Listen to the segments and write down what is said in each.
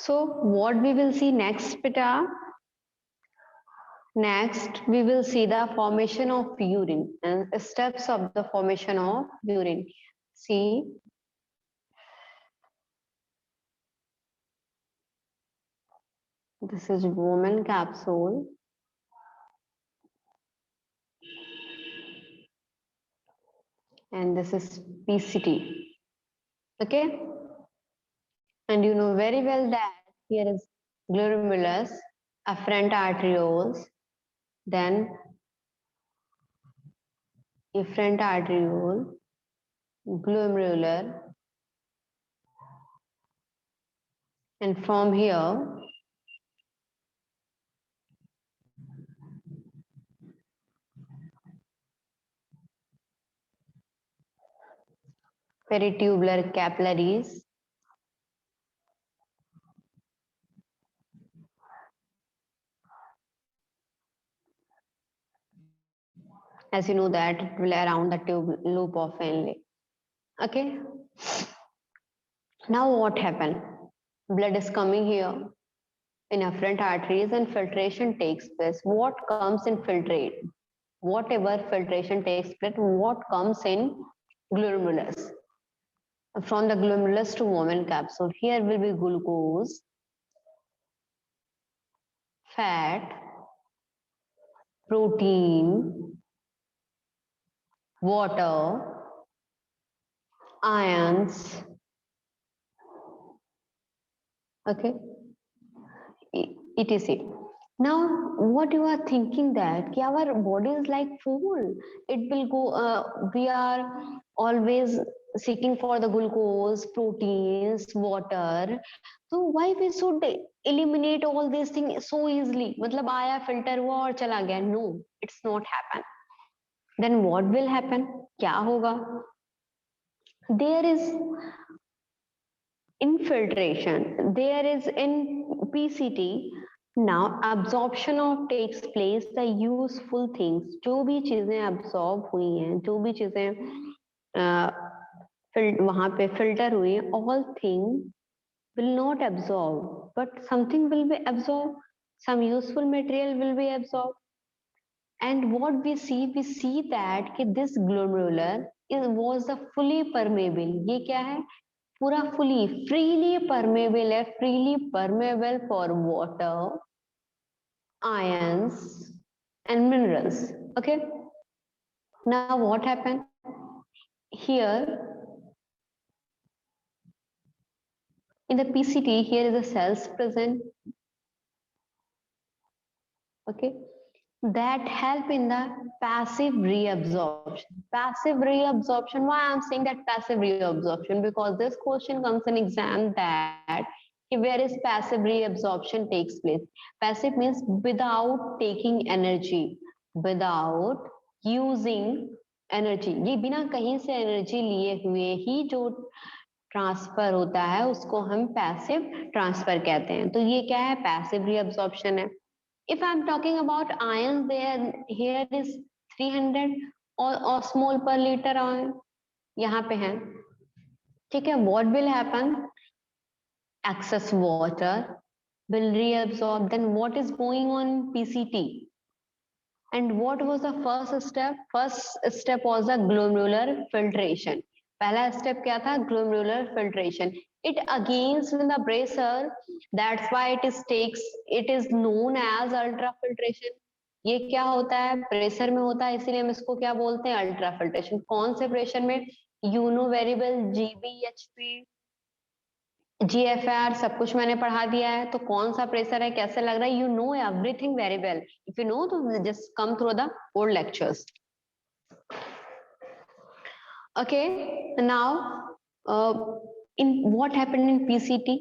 So what we will see next, beta? Next, we will see the formation of urine and steps of the formation of urine. See, this is woman capsule. And this is PCT. Okay? And you know very well that here is glomerulus, afferent arterioles, then efferent arteriole, glomerular, and from here peritubular capillaries, as you know that it will around the tube loop of Henle. Okay. Now what happened? Blood is coming here in afferent arteries and filtration takes place. What comes in filtrate? Whatever filtration takes place, what comes in glomerulus? From the glomerulus to Bowman capsule, here will be glucose, fat, protein, water, ions. Okay, etc. Now what you are thinking that our body is like full, it will go, we are always seeking for the glucose, proteins, water, so why we should eliminate all these things so easily? मतलब आया filter हुआ और चला गया? No, it's not happen. Then what will happen? क्या होगा? There is infiltration, there is in PCT. Now absorption of takes place, the useful things, जो भी चीजें absorb हुई हैं, जो भी चीजें वहां पे filter हुई हैं, all things will not absorb, but something will be absorbed, some useful material will be absorbed. And what we see that कि this glomerular was the fully permeable. ये क्या है? पूरा fully freely permeable है, freely permeable for water, ions and minerals. Okay, now what happened here in the PCT? Here is the cells present. Okay, that help in the passive reabsorption. Passive reabsorption, why I'm saying that passive reabsorption? Because this question comes in exam that where is passive reabsorption takes place. Passive means without taking energy, without using energy, ये बिना कहीं से energy लिए हुए ही जो transfer होता है उसको हम पैसिव ट्रांसफर कहते हैं. तो ये क्या है? पैसिव रीअब्सॉर्प्शन है. If I'm talking about ions, there here is 300 osmol per liter ion, यहाँ पे है. ठीक है. What will happen? Excess water will reabsorb. Then what is going on in PCT? And what was the first step? First step was the glomerular filtration. पहला step क्या था? Glomerular filtration. It against the pressure, that's why it is known as ultrafiltration. ये क्या होता है? Pressure में होता है, इसीलिए हम इसको क्या बोलते हैं? Ultra filtration. कौन से प्रेशर में? You know very well, GBHP, GFR, सब कुछ मैंने पढ़ा दिया है. तो कौन सा प्रेशर है, कैसे लग रहा है? You know everything very well. If you know तो just come through the old lectures. Okay, now in what happened in PCT?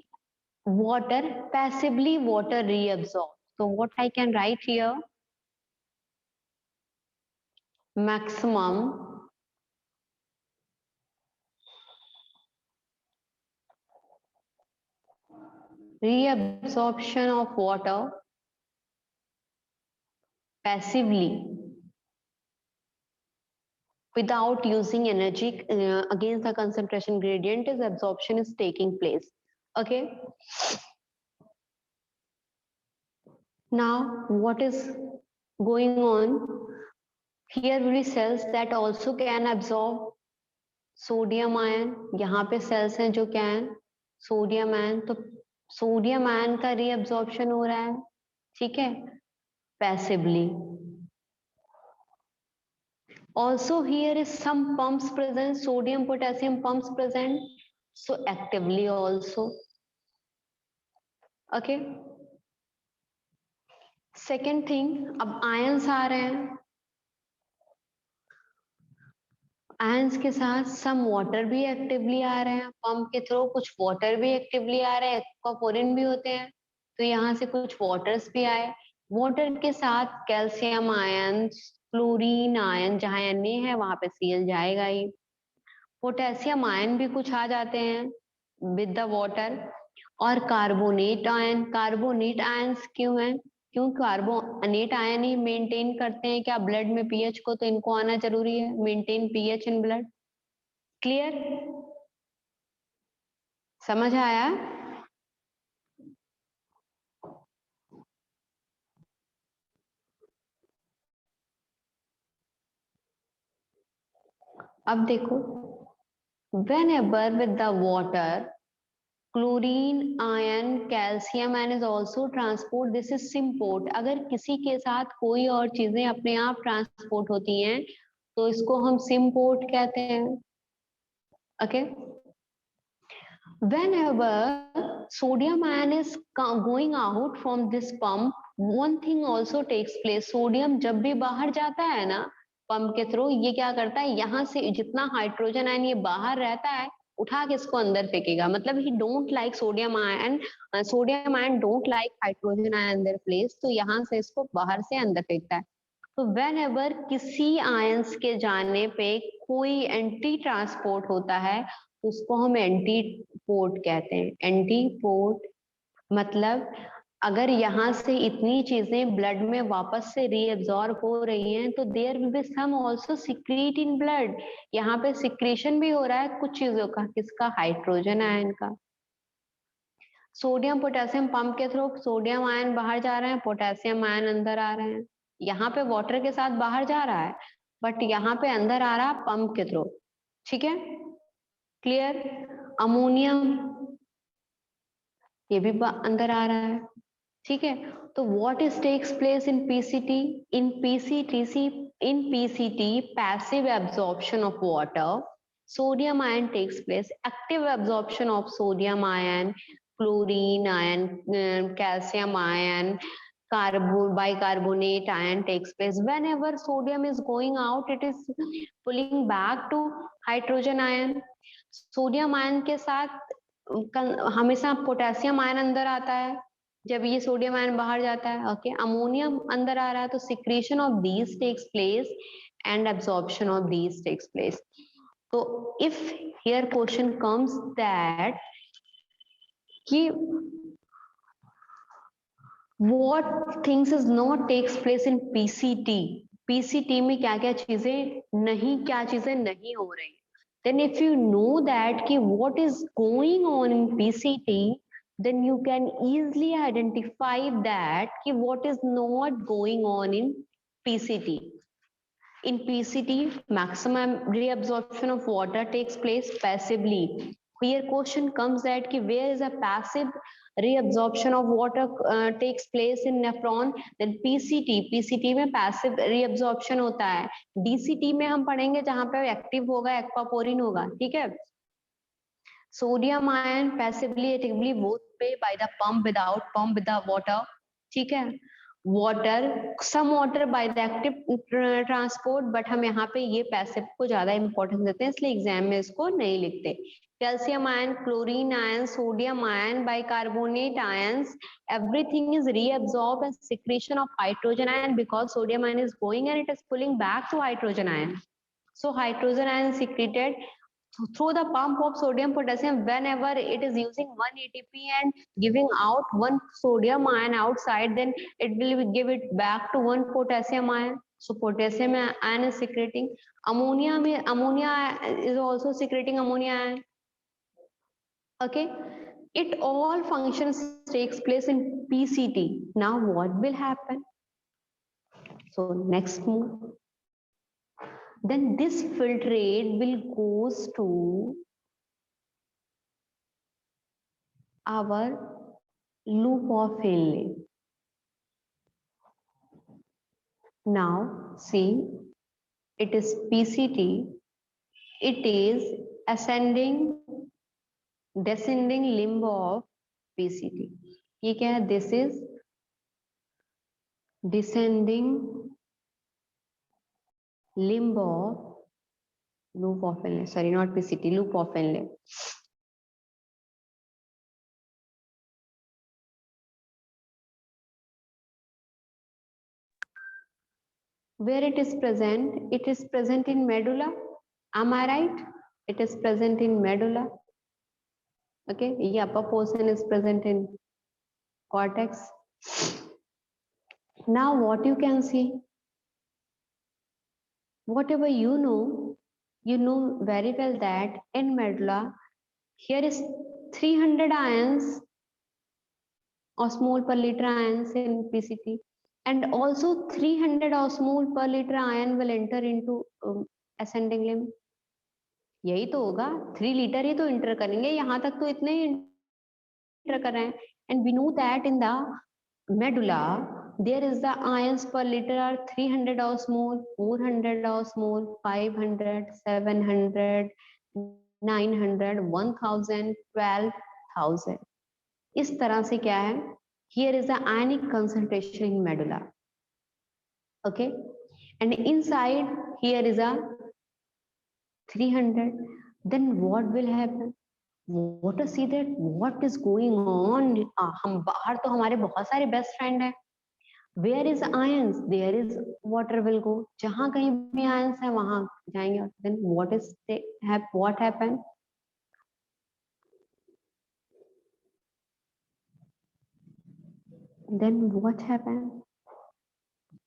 Water passively water reabsorbed. So what I can write here? Maximum reabsorption of water passively without using energy against the concentration gradient is absorption is taking place. Okay, Now, what is going on? Here will be cells that also can absorb sodium ion. यहाँ पे sales हैं जो क्या है, sodium ion. तो sodium ion का reabsorption हो रहा है, ठीक है, passively. Also here is some pumps present, sodium potassium pumps present, so actively also. Okay. Second thing, अब आयंस आ रहे हैं, आयंस के साथ सम वाटर भी एक्टिवली आ रहे हैं, पंप के थ्रू कुछ वाटर भी एक्टिवली आ रहे हैं, एक्वापोरिन भी होते हैं, तो यहाँ से कुछ वाटर्स भी आए. वाटर के साथ कैल्शियम आयन, क्लोरीन आयन, जहाँ Na है वहां पे Cl जाएगा ही. पोटेशियम आयन भी कुछ आ जाते हैं विद द वाटर. और कार्बोनेट आयन. कार्बोनेट आयंस क्यों हैं? क्यों कार्बोनेट आयन ही मेंटेन करते हैं क्या ब्लड में पीएच को, तो इनको आना जरूरी है, maintain pH in blood. Clear? समझ आया? अब देखो, whenever with the water chlorine ion, calcium ion is also transport, this is symport. अगर किसी के साथ कोई और चीजें अपने आप ट्रांसपोर्ट होती हैं तो इसको हम सिम्पोर्ट कहते हैं. Okay. Whenever sodium ion is going out from this pump, one thing also takes place. Sodium जब भी बाहर जाता है ना पंप के थ्रू, ये क्या करता है, यहाँ से जितना हाइड्रोजन आयन ये बाहर रहता है उठा के इसको अंदर फेंकेगा. मतलब ही don't like sodium ion, sodium ion don't like hydrogen ion their place, तो यहाँ से इसको बाहर से अंदर फेंकता है. तो वेन एवर किसी आयंस के जाने पे कोई एंटी ट्रांसपोर्ट होता है उसको हम एंटी पोर्ट कहते हैं. एंटी पोर्ट मतलब अगर यहाँ से इतनी चीजें ब्लड में वापस से रीअब्सॉर्ब हो रही हैं तो there will be some also secrete in blood. यहाँ पे सिक्रीशन भी हो रहा है कुछ चीजों का, किसका, हाइड्रोजन आयन का. सोडियम पोटेशियम पंप के थ्रू सोडियम आयन बाहर जा रहे हैं, पोटेशियम आयन अंदर आ रहे हैं. यहाँ पे वाटर के साथ बाहर जा रहा है बट यहाँ पे अंदर आ रहा है पंप के थ्रू. ठीक है, क्लियर? अमोनियम ये भी अंदर आ रहा है. ठीक है, तो what is takes place in PCT? In PCT passive absorption of water, sodium ion takes place. Active absorption of sodium ion, chlorine ion, calcium ion, bicarbonate ion takes place. Whenever sodium is going out, it is pulling back to hydrogen ion. Sodium ion के साथ हमेशा potassium ion अंदर आता है जब ये sodium ion बाहर जाता है. ओके, अमोनियम अंदर आ रहा है तो secretion of these takes place and absorption of these takes place. तो if here question comes that कि what things is not takes place in PCT, PCT में क्या क्या चीजें नहीं हो रही, then if you know that ki what is going on in PCT, then you can easily identify that ki what is not going on in PCT. In PCT, maximum reabsorption of water takes place passively. Here question comes that ki where is a passive reabsorption of water takes place in nephron, then PCT में passive reabsorption होता है. DCT में हम पढ़ेंगे जहां पे active होगा, aquaporin होगा. ठीक है, sodium ion passively actively both पे by the pump, without pump, with the water. ठीक है, water, some water by the active transport, but हम यहाँ पे ये पैसिव को ज्यादा इंपॉर्टेंस देते हैं इसलिए एग्जाम में इसको नहीं लिखते. Calcium ion, chlorine ion, sodium ion, bicarbonate ions, everything is reabsorbed as secretion of hydrogen ion because sodium ion is going and it is pulling back to hydrogen ion. So hydrogen ion secreted through the pump of sodium potassium whenever it is using 1 ATP and giving out 1 sodium ion outside, then it will give it back to 1 potassium ion. So potassium ion is secreting. Ammonia is also secreting ammonia ion. Okay, it all functions takes place in PCT. Now what will happen? So next move. Then this filtrate will goes to our loop of Henle. Now see, it is PCT. It is ascending descending limb of PCT. ये क्या है? This is descending limb of loop of Henle. Sorry, not PCT, loop of Henle. Where it is present in medulla. Am I right? It is present in medulla. Okay, the upper portion is present in cortex. Now what you can see, whatever you know very well that in medulla, here is 300 ions osmole per liter ions in PCT, and also 300 osmole per liter ion will enter into ascending limb. यही तो होगा, 3 litre ही तो inter करेंगे, यहाँ तक तो इतने ही inter कर रहे हैं. And we know that in the medulla there is the ions per liter are 300 osmole, 400 osmole, 500, 700, 900, 1000, 12,000. इस तरह से क्या है, here is the ionic concentration in medulla. Okay, and inside here is a 300. Then what will happen? What to see that what is going on? हम बाहर तो हमारे बहुत सारे बेस्ट फ्रेंड हैं. Where is ions? There is water will go. जहाँ कहीं भी ions है वहाँ जाएंगे. Then what happened? Then what happened?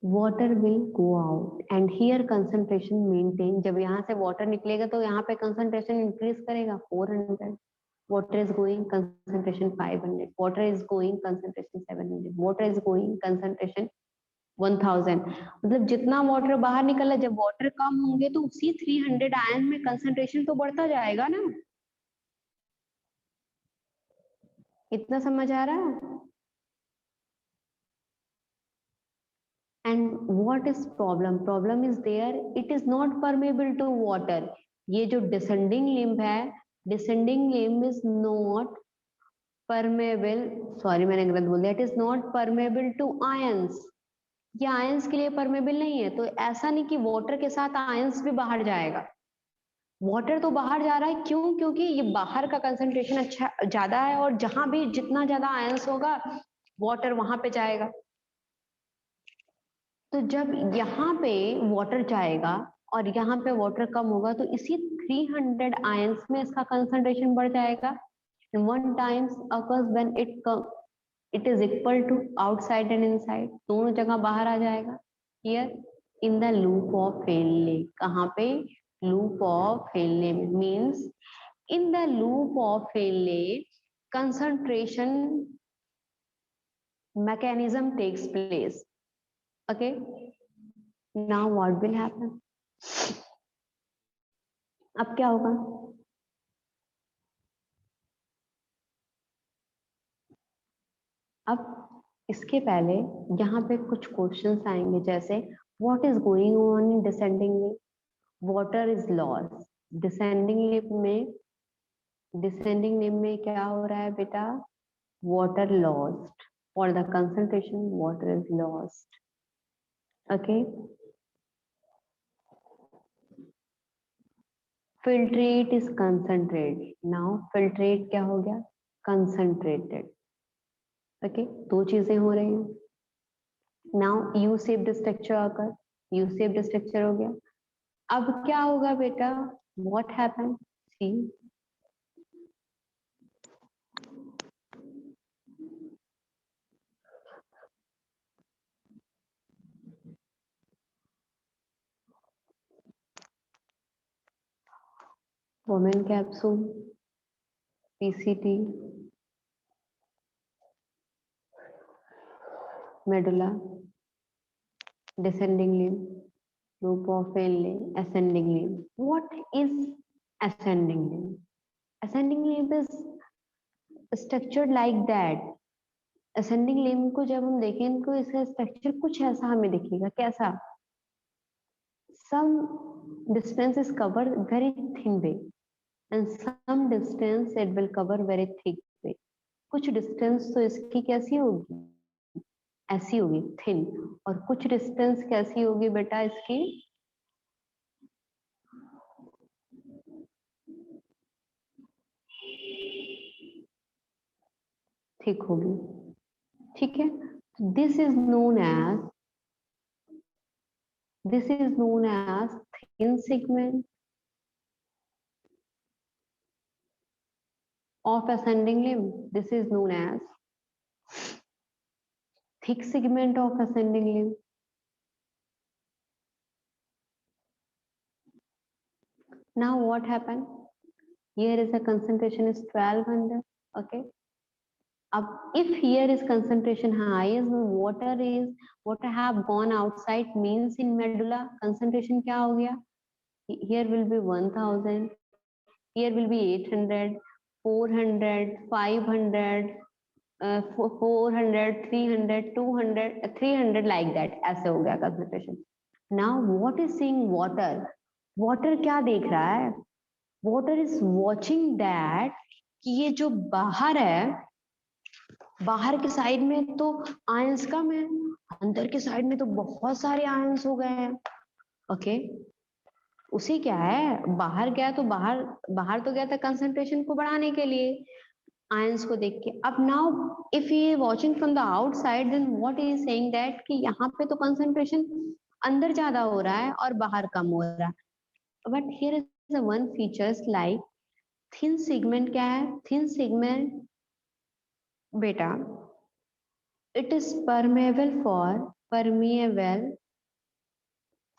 Water will go out and here concentration maintain. जब यहाँ से water निकलेगा तो यहाँ पे concentration increase करेगा 400. Water is going concentration 500. Water is going concentration 700. Water is going concentration 1000. मतलब जितना वाटर बाहर निकला, जब वाटर कम होंगे तो उसी 300 आयन में कंसंट्रेशन तो बढ़ता जाएगा ना. इतना समझ आ रहा है? And what is problem? Problem is there, it is not permeable to water. ये जो descending limb है, descending limb is not permeable. Sorry मैंने गलत बोल दिया. It is not permeable to ions. ये आयंस के लिए परमेबल नहीं है. तो ऐसा नहीं कि वाटर के साथ आयंस भी बाहर जाएगा. वाटर तो बाहर जा रहा है. क्यों? क्योंकि ये बाहर का कंसंट्रेशन अच्छा ज्यादा है और जहां भी जितना ज्यादा आयंस होगा वाटर वहां पे जाएगा. तो जब यहाँ पे वाटर जाएगा और यहाँ पे वाटर कम होगा तो इसी 300 आयंस में इसका कंसंट्रेशन बढ़ जाएगा. One times occurs when it is equal to outside and inside. दोनों जगह बाहर आ जाएगा. Here in the loop of Henle. कहाँ पे? Loop of Henle means in the loop of Henle concentration mechanism takes place. Okay, now what will happen? अब क्या होगा? अब इसके पहले यहाँ पे कुछ क्वेश्चंस आएंगे, जैसे what is going on in descending lip? Water is loss. Descending lip में क्या हो रहा है बेटा? Water lost. For the concentration water is lost. Okay, filtrate is concentrate. Now filtrate क्या हो गया? कंसंट्रेटेड. ओके, दो चीजें हो रही हैं. नाउ यू शेप्ड स्ट्रक्चर आकर, यू शेप्ड स्ट्रक्चर हो गया. अब क्या होगा बेटा? What happen? See, Bowman capsule, PCT, medulla, descending limb, root of Henle, ascending limb. What is ascending limb? Ascending limb is structured like that. Ascending limb को जब हम देखें इनको, इसका स्ट्रक्चर कुछ ऐसा हमें दिखेगा. कैसा? some distance is covered very thin way and some distance it will cover very thick way. कुछ डिस्टेंस तो इसकी कैसी होगी? ऐसी होगी थिन. और कुछ डिस्टेंस कैसी होगी बेटा इसकी? थिक होगी. ठीक है. This is known as thin segment of ascending limb. This is known as thick segment of ascending limb. Now what happened? Here is a concentration is 1200. Okay. If here is concentration high, is water have gone outside, means in medulla concentration क्या हो गया? Here will be 1000, here will be 800, 400, 500, 400, 300, 200, 300 like that. ऐसे हो गया concentration. Now what is seeing water? Water क्या देख रहा है? Water is watching that कि ये जो बाहर है, बाहर के साइड में तो आयंस कम है, अंदर के साइड में तो बहुत सारे आयंस हो गए हैं. ओके. उसी क्या है, बाहर गया तो बाहर तो गया था कंसंट्रेशन को बढ़ाने के लिए आयंस को देख के. अब नाउ इफ ये watching from the outside, then what is saying that कि यहाँ पे तो कंसंट्रेशन अंदर ज्यादा हो रहा है और बाहर कम हो रहा है. But here is one features like thin segment. क्या है थिन सेगमेंट बेटा? It is permeable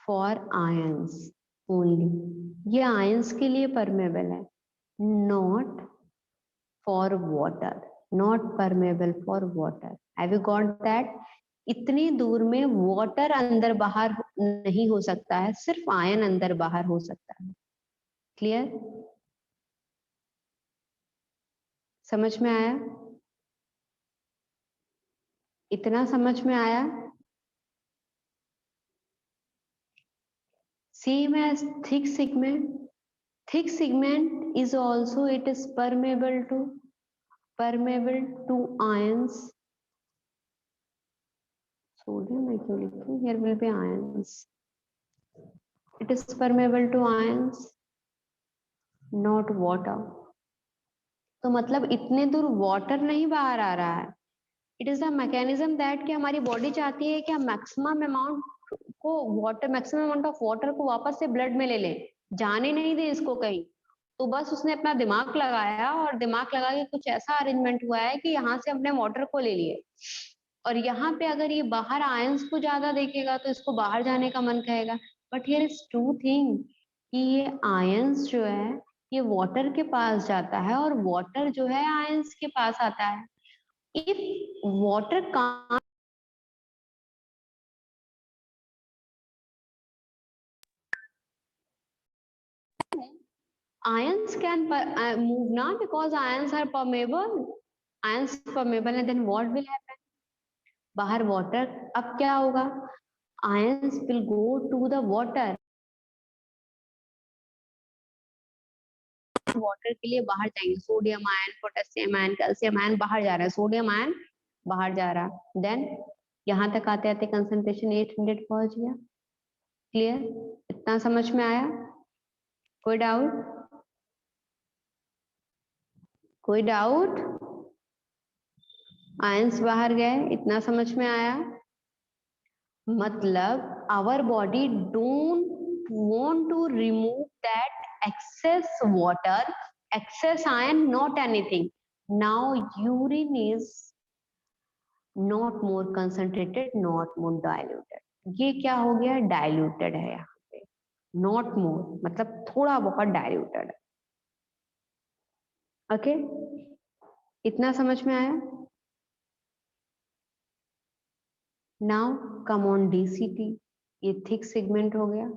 for ions only. ये आयंस के लिए permeable है, not for water, not permeable for water. Have you got that? इतनी दूर में वाटर अंदर बाहर नहीं हो सकता है, सिर्फ आयन अंदर बाहर हो सकता है. क्लियर? समझ में आया? इतना समझ में आया? Same as thick segment. Thick segment is also, it is permeable to ions. Sodium I क्यों लिखूं? Here will be ions. It is permeable to ions, not water. तो मतलब इतने दूर वाटर नहीं बाहर आ रहा है. It is the mechanism that कि हमारी बॉडी चाहती है कि हम मैक्सिमम अमाउंट ऑफ वाटर को वापस से ब्लड में ले लें, जाने नहीं दे इसको कहीं. तो बस उसने अपना दिमाग लगाया और दिमाग लगा के कुछ ऐसा अरेंजमेंट हुआ है कि यहाँ से हमने वाटर को ले लिए. और यहाँ पे अगर ये बाहर आयंस को ज्यादा देखेगा तो इसको बाहर जाने का मन कहेगा. But here is two thing कि ये आयंस जो है ये वाटर के पास जाता है और वाटर जो है आयंस के पास आता है. If water can't ions can move now because ions are permeable. Ions permeable and then what will happen? बाहर water, अब क्या होगा? Ions will go to the water. Water के लिए बाहर जाएंगे. Sodium ion, potassium ion, calcium ion बाहर जा रहा है. सोडियम आयन बाहर जा रहा है. देन यहाँ तक आते आते कंसंट्रेशन 800 पहुंच गया. क्लियर? इतना समझ में आया? कोई डाउट? कोई डाउट? आयंस बाहर गए, इतना समझ में आया? मतलब our body don't want to remove that excess water, excess iron, not anything. Now urine is not more concentrated, not more diluted. ये क्या हो गया? diluted है यहाँ पे. not more मतलब थोड़ा बहुत diluted है. ओके? इतना समझ में आया? नाउ कम ऑन DCT, ये थिक सेगमेंट हो गया।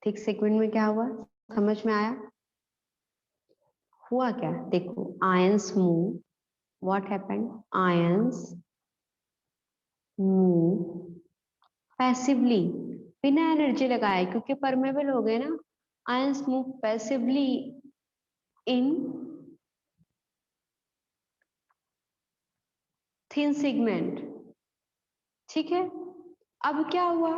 थिक सेगमेंट में क्या हुआ, समझ में आया? हुआ क्या, देखो, ions move, what happened, ions move passively, बिना एनर्जी लगाए, क्योंकि परमेबल हो गए ना। आयंस मूव पैसिवली इन थिन सेगमेंट, ठीक है। अब क्या हुआ,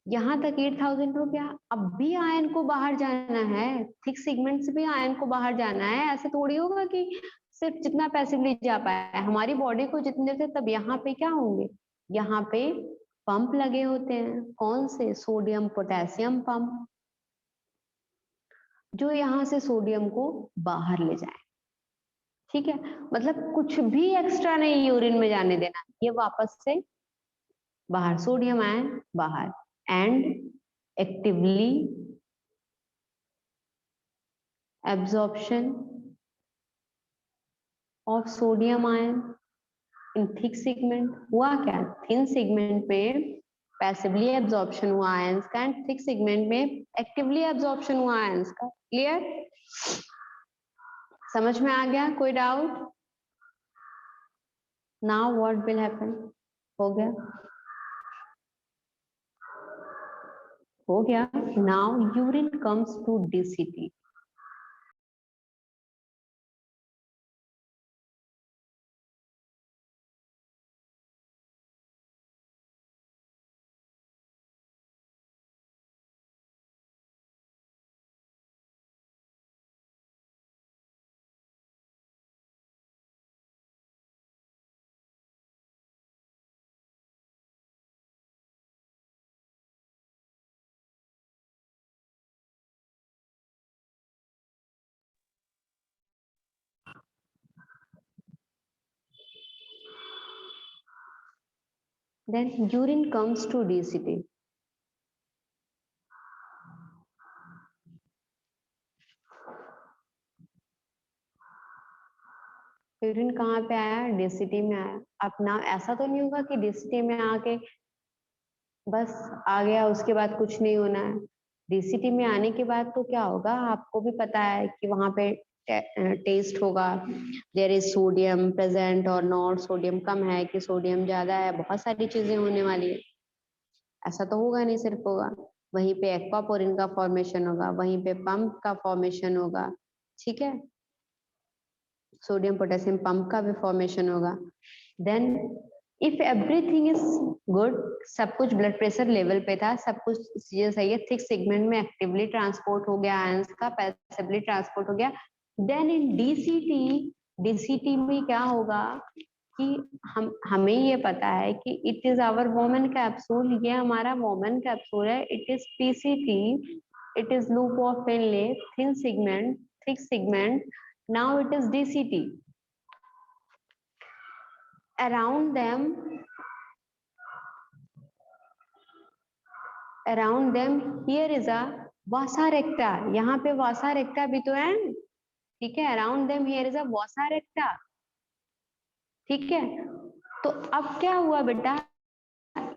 यहां तक 8000 हो गया, अब भी आयन को बाहर जाना है, थिक सेगमेंट से भी आयन को बाहर जाना है। ऐसे थोड़ी होगा कि सिर्फ जितना पैसिवली जा पाया, हमारी बॉडी को जितने देर से, तब यहाँ पे क्या होंगे, यहाँ पे पंप लगे होते हैं, कौन से, सोडियम पोटेशियम पंप, जो यहाँ से सोडियम को बाहर ले जाए, ठीक है। मतलब कुछ भी एक्स्ट्रा नहीं यूरिन में जाने देना, ये वापस से बाहर, सोडियम आयन बाहर, and actively absorption of sodium ion in thick segment. हुआ क्या, थिन सेगमेंट में पैसिवली एब्जॉर्प्शन हुआ आयंस का, एंड थिक सेगमेंट में एक्टिवली एब्जॉर्प्शन हुआ आयंस का। क्लियर, समझ में आ गया, कोई doubt? Now what will happen, हो गया, हो गया। Now urine comes to DCT। Then urine comes to DCT. Urine कहाँ पे आया, DCT में आया। अपना ऐसा तो नहीं होगा कि DCT में आके बस आ गया, उसके बाद कुछ नहीं होना है। DCT में आने के बाद तो क्या होगा, आपको भी पता है कि वहां पे टेस्ट होगा, देयर इज सोडियम प्रेजेंट और नॉट, सोडियम कम है कि सोडियम ज्यादा है, बहुत सारी चीजें होने वाली है। ऐसा तो होगा नहीं सिर्फ होगा, वहीं पे एक्वापोरिन का फॉर्मेशन होगा, वहीं पे पंप का फॉर्मेशन होगा, ठीक है, सोडियम पोटेशियम पंप का भी फॉर्मेशन होगा। Then if everything is good, सब कुछ ब्लड प्रेशर लेवल पे था, सब कुछ चीजें सही है, थिक सेगमेंट में एक्टिवली ट्रांसपोर्ट हो गया आयंस का, पैसिवली ट्रांसपोर्ट हो गया। देन इन डीसीटी में क्या होगा कि हमें ये पता है कि it is our Bowman capsule, ये हमारा वोमन कैप्सूल है, it is PCT, it is loop of Henle, thin segment, thick segment, now it is DCT. Around them here is a vasa recta, यहाँ पे vasa recta भी तो है, ठीक है। Around them here is a vasa recta, ठीक है। तो अब क्या हुआ बेटा,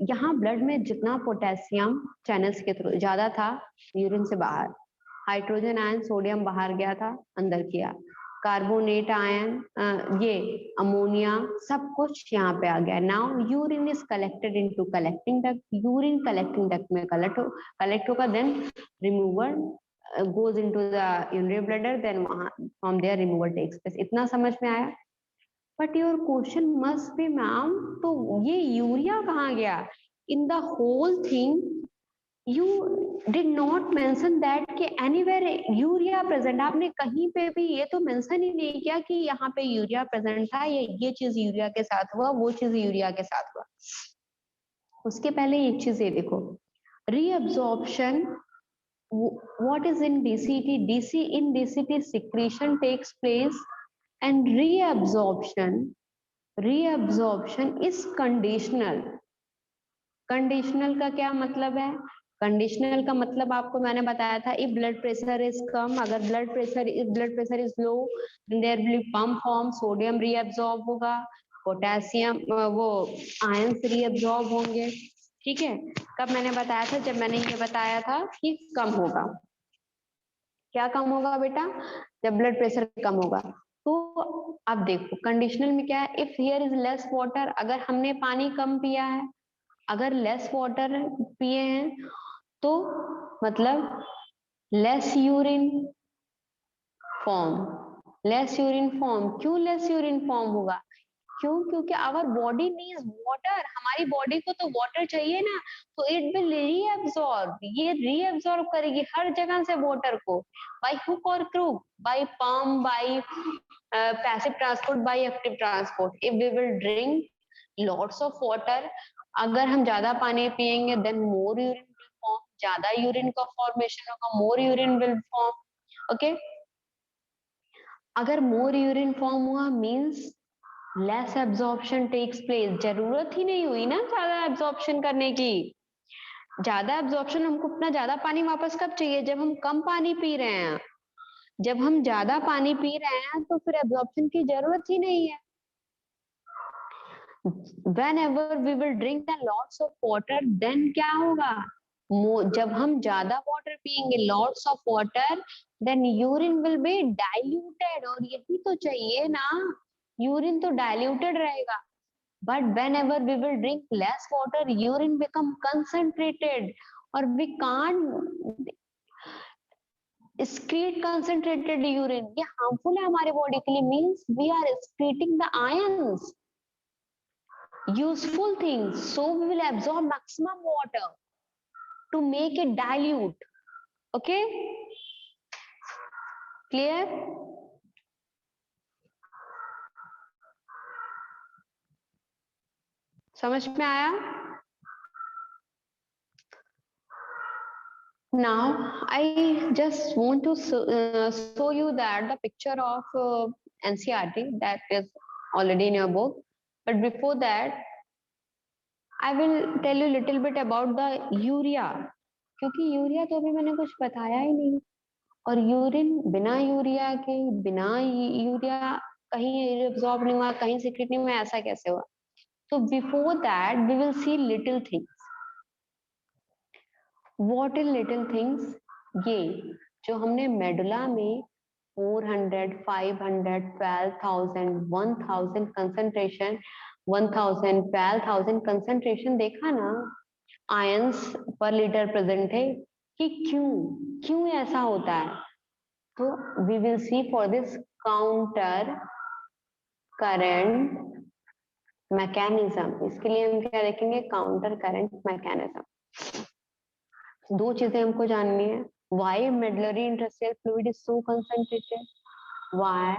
यहाँ ब्लड में जितना पोटेशियम चैनल्स के थ्रू ज्यादा था, यूरिन से बाहर, हाइड्रोजन आयन सोडियम बाहर गया था, अंदर किया, कार्बोनेट आयन, ये अमोनिया, सब कुछ यहाँ पे आ गया। Now urine is collected into collecting duct, urine collecting duct में कलेक्ट होगा, then remover goes into the urinary bladder, then from there removal takes place। इतना समझ में आया? But your question must be ma'am, तो ये यूरिया कहाँ गया in the whole thing? You did not mention that कि एनीवेयर यूरिया प्रेजेंट, आपने कहीं पे भी ये तो मेंशन ही नहीं किया कि यहाँ पे यूरिया प्रेजेंट था, ये चीज यूरिया के साथ हुआ, वो चीज यूरिया के साथ हुआ। उसके पहले एक चीज ये देखो, reabsorption, what is in DCT? In DCT secretion takes place and reabsorption is conditional। Conditional का क्या मतलब है? कंडीशनल का मतलब आपको मैंने बताया था, इफ ब्लड प्रेशर इज कम, अगर blood pressure is low, there will be pump form, sodium reabsorb होगा, पोटेशियम वो आयंस रीअब्सॉर्ब होंगे। ठीक है, कब मैंने बताया था? जब मैंने ये बताया था कि कम होगा। क्या कम होगा बेटा? जब ब्लड प्रेशर कम होगा। तो अब देखो कंडीशनल में क्या है, if here is less water, अगर हमने पानी कम पिया है, अगर लेस वाटर पिए हैं तो मतलब less urine form, less urine form. क्यों लेस यूरिन फॉर्म होगा? क्यों? क्योंकि आवर बॉडी नीड्स वाटर, हमारी बॉडी को तो वाटर चाहिए ना, तो इट विल रीअब्सॉर्ब, ये रीअब्सॉर्ब करेगी हर जगह से वाटर को, बाय हुक और crook, by pump, by passive transport, by active transport. If we will drink lots of water, अगर हम ज्यादा पानी पिएंगे then more urine will form, ज्यादा यूरिन का फॉर्मेशन होगा, more urine will form. Okay, अगर मोर यूरिन फॉर्म हुआ means less absorption takes place, जरूरत ही नहीं हुई ना ज्यादा एब्जॉर्प्शन करने की। ज्यादा एब्जॉर्प्शन हमको अपना ज्यादा पानी वापस कब चाहिए? जब हम कम पानी पी रहे हैं। जब हम ज्यादा पानी पी रहे हैं तो फिर एब्जॉर्प्शन की जरूरत ही नहीं है। whenever we will drink the lots of water then क्या होगा? जब हम ज्यादा वाटर पिएंगे, lots of water, then urine will be diluted, और यही तो चाहिए ना, यूरिन तो डाइल्यूटेड रहेगा। but whenever we will drink less water urine become concentrated, और we can't excrete concentrated urine, ये harmful है हमारे बॉडी के लिए, means we are excreting the ions, useful things, so we will absorb maximum water to make it dilute. Okay, clear? समझ में आया? Now I just want to show you that the picture of NCERT that is already in your book, but before that I will tell you little bit about the urea, क्योंकि urea तो अभी मैंने कुछ बताया ही नहीं। और urine बिना urea के, बिना यूरिया कहीं एब्जॉर्ब नहीं हुआ, कहीं सीक्रेट नहीं हुआ, ऐसा कैसे हुआ? तो before that we will see little things. What is little things? ये जो हमने मेडुला में 400, 500, 12,000, 1,000 कंसंट्रेशन, 1,000, 12,000 कंसंट्रेशन देखा ना, आयंस पर लीटर प्रेजेंट है, कि क्यों क्यों ऐसा होता है? तो we will see for this counter current mechanism, इसके लिए हम क्या देखेंगे? Counter current mechanism. दो चीजें हमको जाननी है, why medullary interstitial fluid is so concentrated, why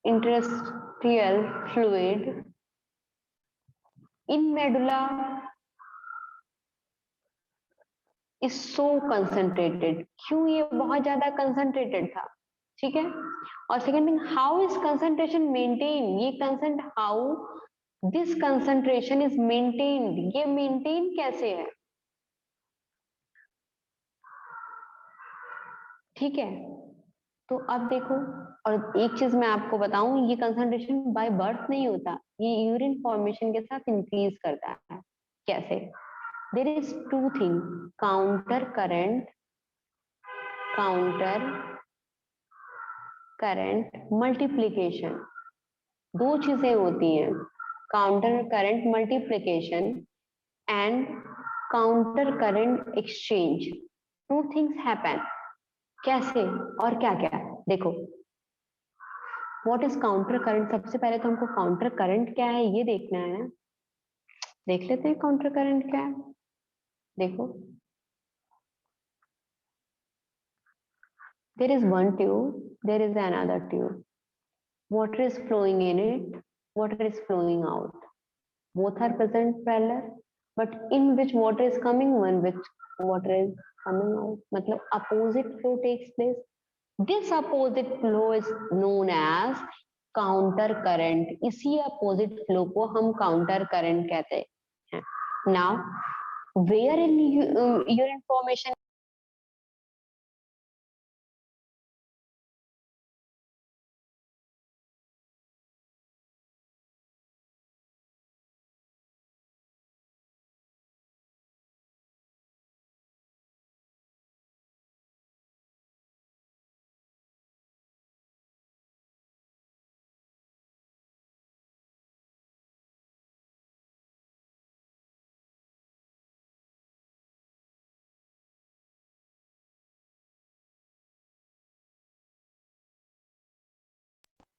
interstitial fluid in medulla is so concentrated, क्यों ये बहुत ज्यादा कंसंट्रेटेड था? ठीक है, और second thing, how is concentration maintain, ये कंसेंट how this concentration is maintained, ये मेंटेन कैसे है? ठीक है, तो अब देखो, और एक चीज मैं आपको बताऊं, ये कंसंट्रेशन बाय बर्थ नहीं होता, ये यूरिन फॉर्मेशन के साथ इंक्रीज करता है। कैसे? There is two thing, counter current, counter current multiplication, दो चीजें होती हैं, counter current multiplication and counter current exchange, two things happen. कैसे और क्या क्या? देखो, व्हाट इज काउंटर करंट? सबसे पहले तो हमको काउंटर करंट क्या है ये देखना है ना, देख लेते हैं काउंटर करंट क्या है। देखो, there is one tube, there is another tube, water is flowing in it, water is flowing out, both are present parallel, but in which water is coming, one which water is coming out, मतलब opposite flow takes place. This opposite flow is known as counter current, इसी opposite flow को हम counter current कहते हैं। Now where in your information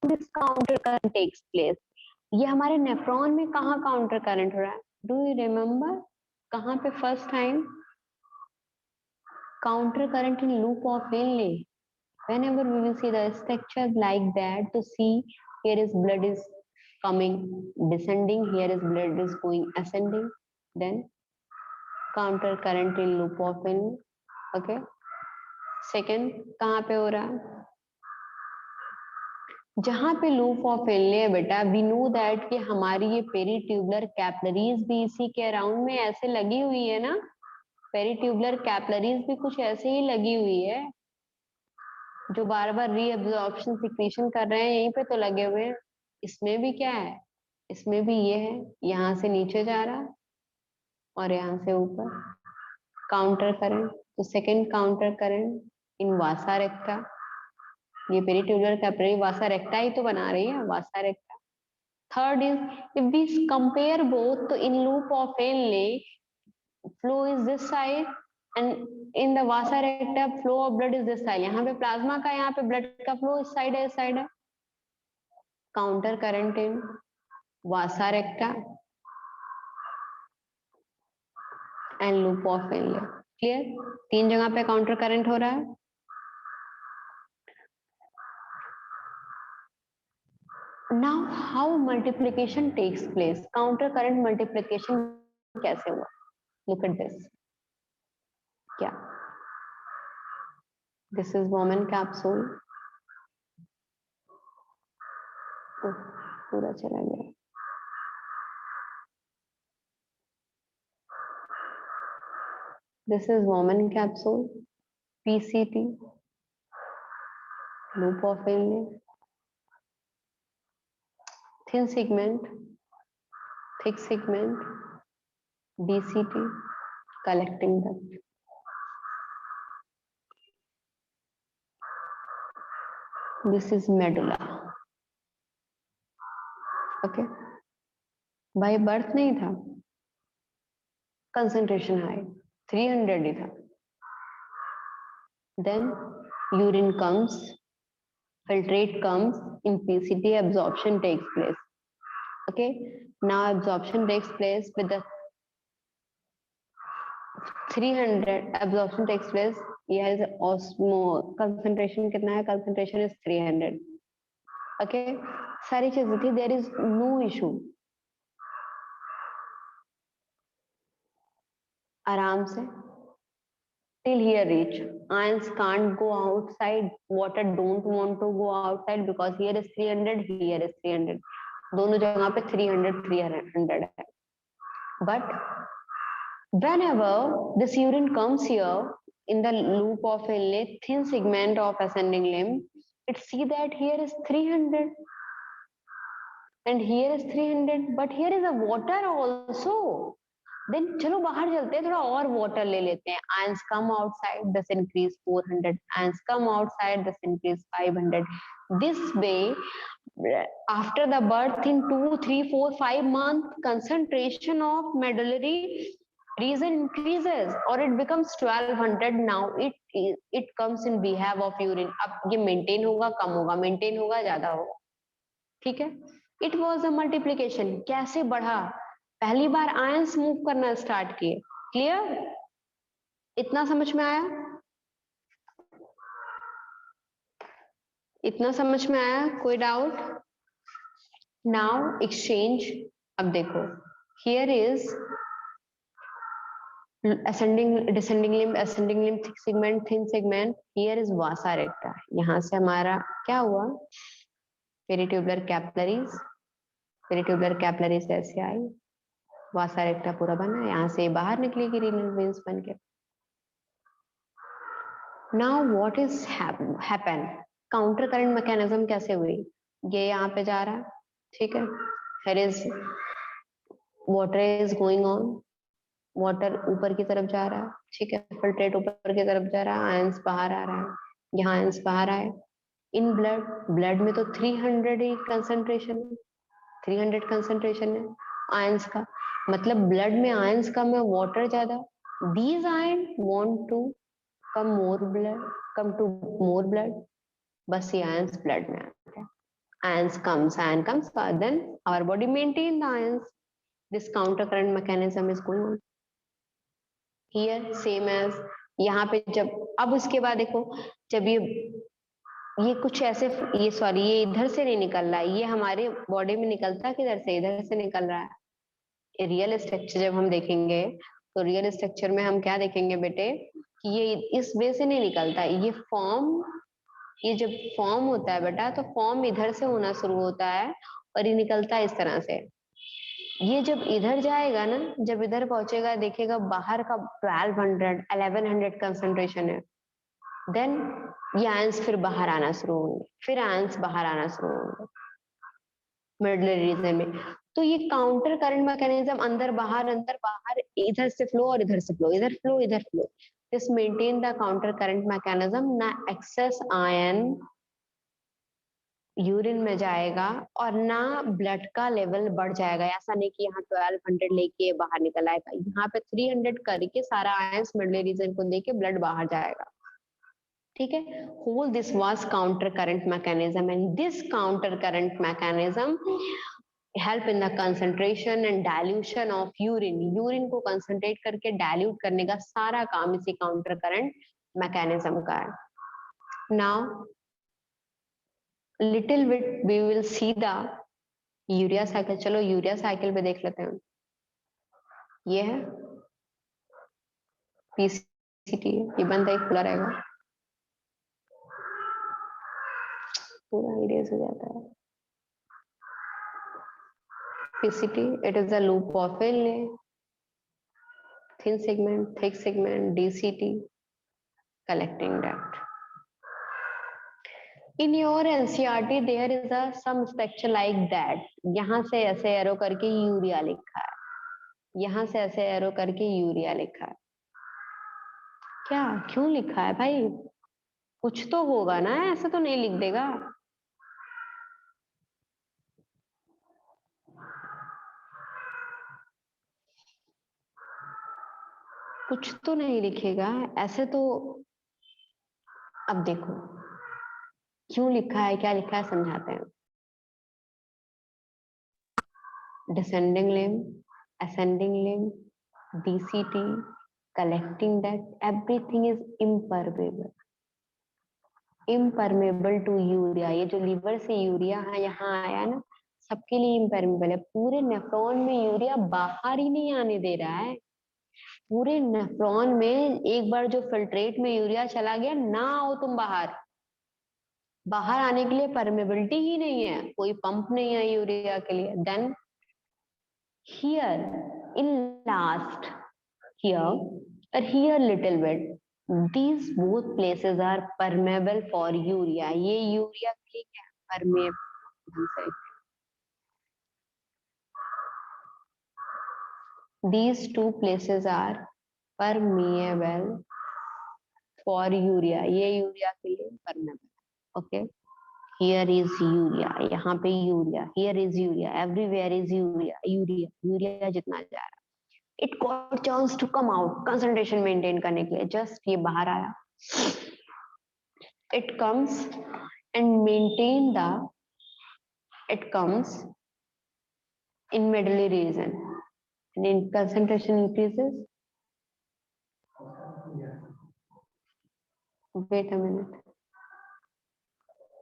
this counter current takes place, ये हमारे nephron में कहाँ काउंटर करंट हो रहा है? डू यू रिमेम्बर कहाँ पे first time counter current in loop of Henle? Whenever we will see the structure like that, to see here is blood is coming descending, here is blood is going ascending, then counter current in loop of Henle. Okay. Second कहाँ पे हो रहा है? जहां पे loop of Henley है बेटा, we know that कि हमारी ये पेरीट्यूबुलर कैपिलरीज भी इसी के अराउंड में ऐसे लगी हुई है ना, पेरीट्यूबुलर कैपिलरीज भी कुछ ऐसे ही लगी हुई है जो बार बार रीअब्जॉर्प्शन सिक्रीशन कर रहे हैं, यहीं पे तो लगे हुए हैं। इसमें भी क्या है, इसमें भी ये है, यहाँ से नीचे जा रहा और यहाँ से ऊपर काउंटर करंट। तो सेकेंड काउंटर करंट इन वासा रेक्टा, ये पेरीट्यूबुलर कैपिलरी वासा रेक्टा ही तो बना रही है, vasa recta. Third is if we compare both, तो in loop of Henle flow is this side and in the vasa recta flow of blood is this side. यहाँ पे plasma का, यहाँ पे ब्लड का फ्लो इस साइड है, इस साइड है। Counter current in Vasa रेक्टा and loop of Henley. Clear? तीन जगह पे काउंटर करंट हो रहा है। Now how multiplication takes place? Counter current multiplication कैसे हुआ? Look at this. क्या? This is Bowman capsule. पूरा चला गया। This is Bowman capsule. PCT. Loop of Henle. Thin segment, thick segment, DCT, collecting duct. This is medulla. Okay. By birth नहीं था, concentration high, 300 ही था. Then urine comes, filtrate comes, in PCT absorption takes place. Okay. Now absorption takes place with the 300 absorption takes place. Here is osmo concentration कितना है? Concentration is 300. Okay. सारी चीजें थी, there is no issue. आराम से till here reach. Ions can't go outside. Water don't want to go outside because here is 300, here is 300. दोनों जगह पे 300 है. But whenever this urine comes here in the loop of Henle, thin segment of ascending limb, it see that here is 300 and here is 300, but here is a water also. Then चलो बाहर चलते हैं, थोड़ा और water ले लेते हैं. Ions come outside, this increase 400. Ions come outside, this increase 500. This way, after the birth in 2, 3, 4, 5 months, concentration of medullary region increases or it becomes 1200. Now it comes in behalf of urine. अब ये maintain होगा, कम होगा, maintain होगा, ज्यादा होगा. ठीक है? It was a multiplication. कैसे बढ़ा? पहली बार आयंस मूव करना स्टार्ट किए. क्लियर? इतना समझ में आया? इतना समझ में आया? कोई डाउट? Now exchange. अब देखो, here is ascending descending limb, ascending limb, thick segment, thin segment. Here is vasa recta. यहाँ से हमारा क्या हुआ? पेरीट्यूबुलर कैपिलरीज, पेरीट्यूबुलर कैपिलरीज ऐसे आई, वासा रेक्टा पूरा बना, यहाँ से बाहर निकलेगी रीनल वेन्स बन के. Now what is happen? Counter current mechanism कैसे हुई? ये यहाँ पे जा रहा, ठीक है, here is water is going on, water ऊपर की तरफ जा रहा है, ठीक है, फिल्ट्रेट ऊपर की तरफ जा रहा है, आयंस बाहर आ रहा है, यहाँ आयंस बाहर आए. इन ब्लड, ब्लड में तो 300 ही कंसंट्रेशन है, 300 कंसंट्रेशन है आयंस का, मतलब ब्लड में आयंस कम है, वाटर ज्यादा. These ion want to come to more blood, बस ये आयंस ब्लड में आते हैं. ion comes, then our body maintain the ions. This counter current mechanism is going on here, same as यहाँ पे जब, अब उसके बाद देखो, जब ये कुछ ऐसे, ये सॉरी, ये इधर से नहीं निकल रहा है, ये हमारे बॉडी में निकलता है किधर से, इधर से निकल रहा है। रियल स्ट्रक्चर जब हम देखेंगे तो रियल स्ट्रक्चर में हम क्या देखेंगे बेटे, कि ये इस वे से नहीं निकलता, ये जब फॉर्म होता है बेटा, तो फॉर्म इधर से होना शुरू होता है और ये निकलता है इस तरह से। ये जब इधर जाएगा ना, जब इधर पहुंचेगा, देखेगा बाहर का 1100 कंसंट्रेशन है, देन ये आयंस फिर बाहर आना शुरू होंगे, फिर आयंस बाहर आना शुरू होंगे मिडल रीजन में। तो ये काउंटर करंट मैकेनिज्म अंदर बाहर, इधर से फ्लो और इधर से फ्लो, इधर फ्लो इधर flow, this maintain the counter current mechanism. ना एक्सेस आयन यूरिन में जाएगा और ना ब्लड का लेवल बढ़ जाएगा। ऐसा नहीं कि यहाँ 1200 लेके बाहर निकल आएगा, यहाँ पे 300 करके सारा आयंस मिडल रीजन को देके ब्लड बाहर जाएगा। ठीक है, whole this was counter current mechanism, and this counter current mechanism help in the concentration and dilution of urine. Urine को कंसंट्रेट करके डाइल्यूट करने का सारा काम इसी काउंटर करंट मैकेनिज्म का है। Now little bit we will see the urea cycle. चलो यूरिया साइकिल पे देख लेते हैं। ये है पीसीटी, ये बंद है, खुला रहेगा, पूरा इरेज हो जाता है। PCT, it is a loop of a thin segment, thick segment, DCT, collecting duct. In your NCERT, there is a some structure like that. यहाँ से ऐसे एरो करके यूरिया लिखा है, यहाँ से ऐसे एरो करके यूरिया लिखा है। क्या, क्यों लिखा है भाई? कुछ तो होगा ना, ऐसे तो नहीं लिख देगा। कुछ तो नहीं लिखेगा ऐसे तो। अब देखो क्यों लिखा है, क्या लिखा है, समझाते हैं। Descending limb, ascending limb, DCT, collecting duct, everything is impermeable, impermeable to urea. ये जो लीवर से यूरिया है यहाँ आया ना, सबके लिए इम्परमेबल है। पूरे नेफ्रॉन में यूरिया बाहर ही नहीं आने दे रहा है। पूरे नेफ्रॉन में एक बार जो फिल्ट्रेट में यूरिया चला गया ना, आओ तुम बाहर, बाहर आने के लिए परमेबिलिटी ही नहीं है, कोई पंप नहीं है यूरिया के लिए। Then here in last, here or here little bit, these both places are permeable for urea. ये यूरिया के लिए क्या permeable, these two places are permeable for urea. ये यूरिया के लिए permeable. Okay, here is urea, यहाँ पे urea, here is urea, everywhere is urea, urea जितना जा रहा है। It got chance to come out, concentration maintain करने के लिए, just ये बाहर आया। It comes and maintain the, it comes in medullary region and in concentration increases. Wait a minute.